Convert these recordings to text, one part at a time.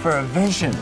for a vision,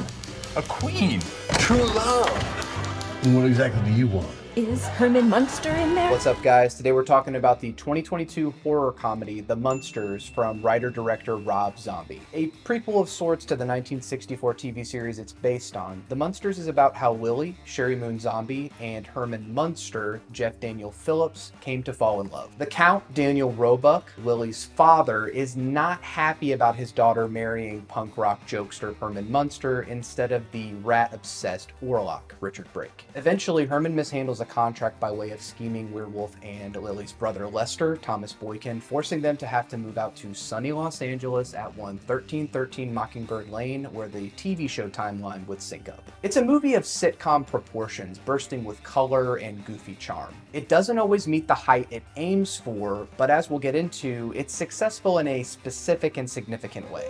a queen, true love. And what exactly do you want? Is Herman Munster in there? What's up, guys? Today we're talking about the 2022 horror comedy, The Munsters, from writer-director Rob Zombie. A prequel of sorts to the 1964 TV series it's based on, The Munsters is about how Lily, Sheri Moon Zombie, and Herman Munster, Jeff Daniel Phillips, came to fall in love. The Count, Daniel Roebuck, Lily's father, is not happy about his daughter marrying punk rock jokester Herman Munster instead of the rat-obsessed Orlock, Richard Brake. Eventually, Herman mishandles a contract by way of scheming werewolf and Lily's brother Lester, Thomas Boykin, forcing them to have to move out to sunny Los Angeles at 1313 Mockingbird Lane, where the TV show timeline would sync up. It's a movie of sitcom proportions, bursting with color and goofy charm. It doesn't always meet the height it aims for, but as we'll get into, it's successful in a specific and significant way.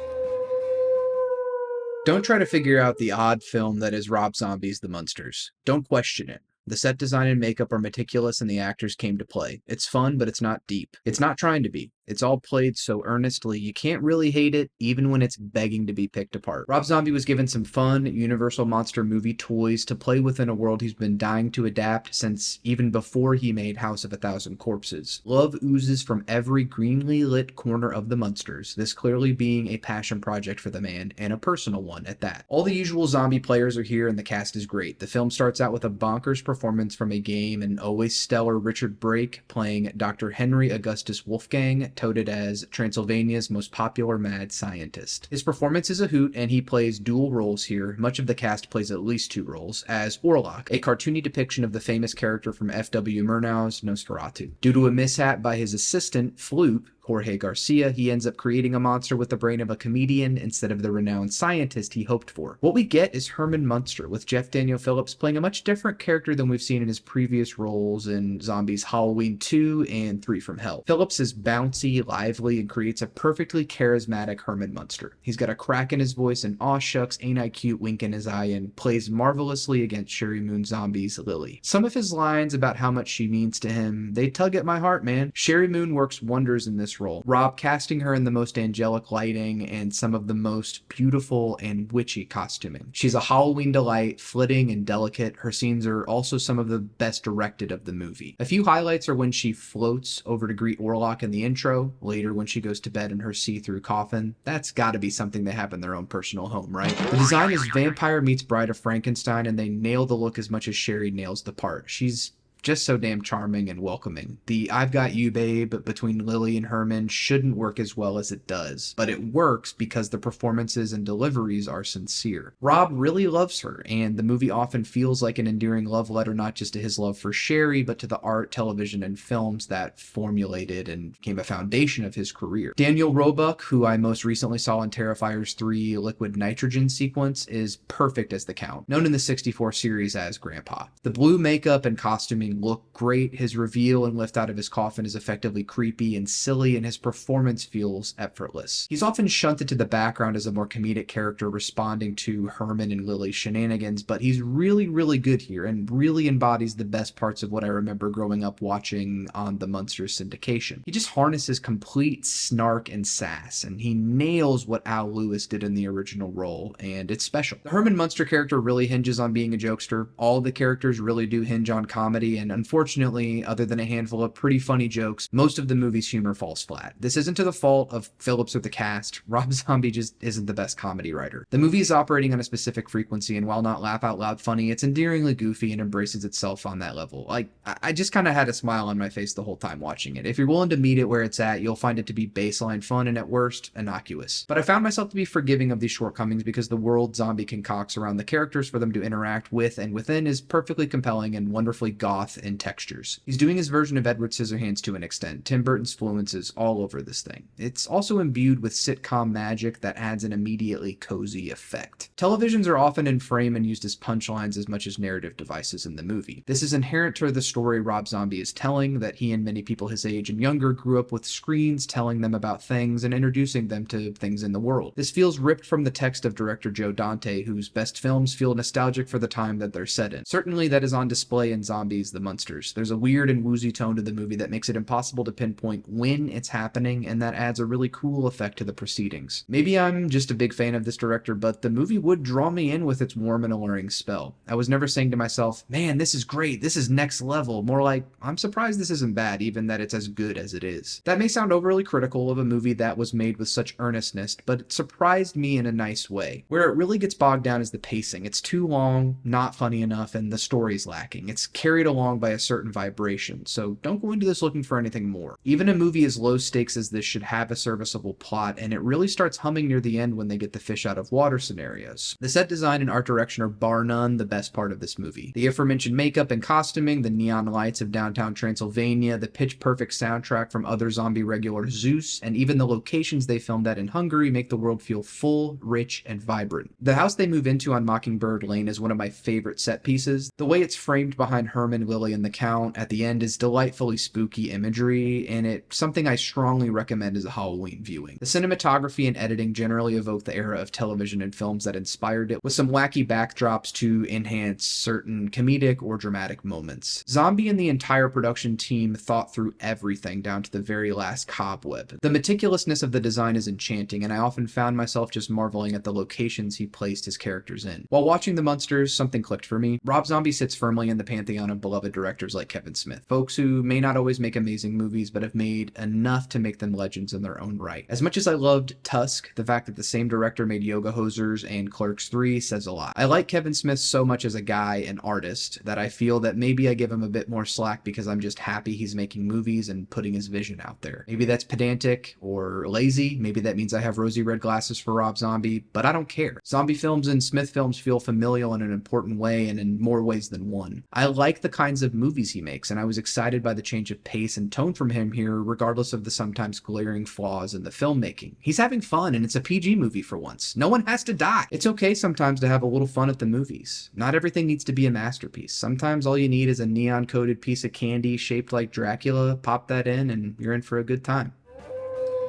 Don't try to figure out the odd film that is Rob Zombie's The Munsters. Don't question it. The set design and makeup are meticulous and the actors came to play. It's fun, but it's not deep. It's not trying to be. It's all played so earnestly, you can't really hate it, even when it's begging to be picked apart. Rob Zombie was given some fun, Universal Monster movie toys to play with in a world he's been dying to adapt since even before he made House of a Thousand Corpses. Love oozes from every greenly lit corner of the Munsters, this clearly being a passion project for the man, and a personal one at that. All the usual zombie players are here and the cast is great. The film starts out with a bonkers performance from a game and always stellar Richard Brake playing Dr. Henry Augustus Wolfgang, touted as Transylvania's most popular mad scientist. His performance is a hoot, and he plays dual roles here. Much of the cast plays at least two roles, as Orlock, a cartoony depiction of the famous character from F.W. Murnau's Nosferatu. Due to a mishap by his assistant, Floop, Jorge Garcia, he ends up creating a monster with the brain of a comedian instead of the renowned scientist he hoped for. What we get is Herman Munster, with Jeff Daniel Phillips playing a much different character than we've seen in his previous roles in Zombies Halloween 2 and 3 from Hell. Phillips is bouncy, lively, and creates a perfectly charismatic Herman Munster. He's got a crack in his voice and aw shucks ain't I cute wink in his eye, and plays marvelously against Sheri Moon Zombie's Lily. Some of his lines about how much she means to him, they tug at my heart, man. Sheri Moon works wonders in this role. Rob casting her in the most angelic lighting and some of the most beautiful and witchy costuming. She's a Halloween delight, flitting and delicate. Her scenes are also some of the best directed of the movie. A few highlights are when she floats over to greet Orlock in the intro, later when she goes to bed in her see-through coffin. That's gotta be something they have in their own personal home, right? The design is Vampire meets Bride of Frankenstein, and they nail the look as much as Sheri nails the part. She's just so damn charming and welcoming. The I've got you babe between Lily and Herman shouldn't work as well as it does, but it works because the performances and deliveries are sincere. Rob really loves her, and the movie often feels like an endearing love letter not just to his love for Sheri, but to the art, television, and films that formulated and became a foundation of his career. Daniel Roebuck, who I most recently saw in Terrifiers 3 Liquid Nitrogen sequence, is perfect as the Count, known in the 64 series as Grandpa. The blue makeup and costuming look great. His reveal and lift out of his coffin is effectively creepy and silly, and his performance feels effortless. He's often shunted to the background as a more comedic character responding to Herman and Lily's shenanigans, but he's really good here and really embodies the best parts of what I remember growing up watching on the Munsters syndication. He just harnesses complete snark and sass, and he nails what Al Lewis did in the original role, and it's special. The Herman Munster character really hinges on being a jokester. All the characters really do hinge on comedy, and unfortunately, other than a handful of pretty funny jokes, most of the movie's humor falls flat. This isn't to the fault of Phillips or the cast. Rob Zombie just isn't the best comedy writer. The movie is operating on a specific frequency, and while not laugh out loud funny, it's endearingly goofy and embraces itself on that level. I just kind of had a smile on my face the whole time watching it. If you're willing to meet it where it's at, you'll find it to be baseline fun and at worst, innocuous. But I found myself to be forgiving of these shortcomings because the world Zombie concocts around the characters for them to interact with and within is perfectly compelling and wonderfully goth in textures. He's doing his version of Edward Scissorhands to an extent. Tim Burton's influences all over this thing. It's also imbued with sitcom magic that adds an immediately cozy effect. Televisions are often in frame and used as punchlines as much as narrative devices in the movie. This is inherent to the story Rob Zombie is telling, that he and many people his age and younger grew up with screens telling them about things and introducing them to things in the world. This feels ripped from the text of director Joe Dante, whose best films feel nostalgic for the time that they're set in. Certainly that is on display in Zombies The Munsters. There's a weird and woozy tone to the movie that makes it impossible to pinpoint when it's happening, and that adds a really cool effect to the proceedings. Maybe I'm just a big fan of this director, but the movie would draw me in with its warm and alluring spell. I was never saying to myself, man, this is great, this is next level. More like, I'm surprised this isn't bad, even that it's as good as it is. That may sound overly critical of a movie that was made with such earnestness, but it surprised me in a nice way. Where it really gets bogged down is the pacing. It's too long, not funny enough, and the story's lacking. It's carried along by a certain vibration, so don't go into this looking for anything more. Even a movie as low stakes as this should have a serviceable plot, and it really starts humming near the end when they get the fish out of water scenarios. The set design and art direction are bar none the best part of this movie. The aforementioned makeup and costuming, the neon lights of downtown Transylvania, the pitch-perfect soundtrack from other zombie regular Zeus, and even the locations they filmed at in Hungary make the world feel full, rich, and vibrant. The house they move into on Mockingbird Lane is one of my favorite set pieces. The way it's framed behind Herman, Lily, and the Count at the end is delightfully spooky imagery, and it's something I strongly recommend as a Halloween viewing. The cinematography and editing generally evoke the era of television and films that inspired it, with some wacky backdrops to enhance certain comedic or dramatic moments. Zombie and the entire production team thought through everything down to the very last cobweb. The meticulousness of the design is enchanting, and I often found myself just marveling at the locations he placed his characters in. While watching the Munsters, something clicked for me. Rob Zombie sits firmly in the pantheon of beloved directors like Kevin Smith, folks who may not always make amazing movies, but have made enough to make them legends in their own right. As much as I loved Tusk, the fact that the same director made Yoga Hosers and Clerks 3 says a lot. I like Kevin Smith so much as a guy and artist that I feel that maybe I give him a bit more slack because I'm just happy he's making movies and putting his vision out there. Maybe that's pedantic or lazy, maybe that means I have rosy red glasses for Rob Zombie, but I don't care. Zombie films and Smith films feel familial in an important way and in more ways than one. I like the kinds of movies he makes, and I was excited by the change of pace and tone from him here, regardless of the sometimes glaring flaws in the filmmaking. He's having fun, and it's a PG movie for once. No one has to die. It's okay sometimes to have a little fun at the movies. Not everything needs to be a masterpiece. Sometimes all you need is a neon-coated piece of candy shaped like Dracula, pop that in, and you're in for a good time.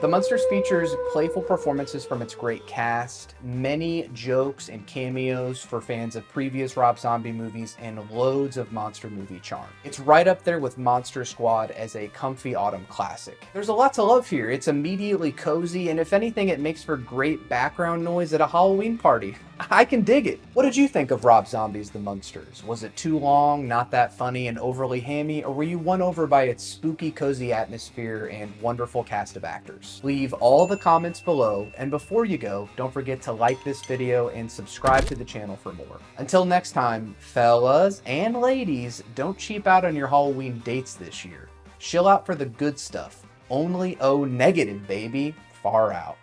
The Munsters features playful performances from its great cast, many jokes and cameos for fans of previous Rob Zombie movies, and loads of monster movie charm. It's right up there with Monster Squad as a comfy autumn classic. There's a lot to love here. It's immediately cozy, and if anything, it makes for great background noise at a Halloween party. I can dig it. What did you think of Rob Zombie's The Munsters? Was it too long, not that funny, and overly hammy, or were you won over by its spooky, cozy atmosphere and wonderful cast of actors? Leave all the comments below, and before you go, don't forget to like this video and subscribe to the channel for more. Until next time, fellas and ladies, don't cheap out on your Halloween dates this year. Chill out for the good stuff. Only O negative, baby. Far out.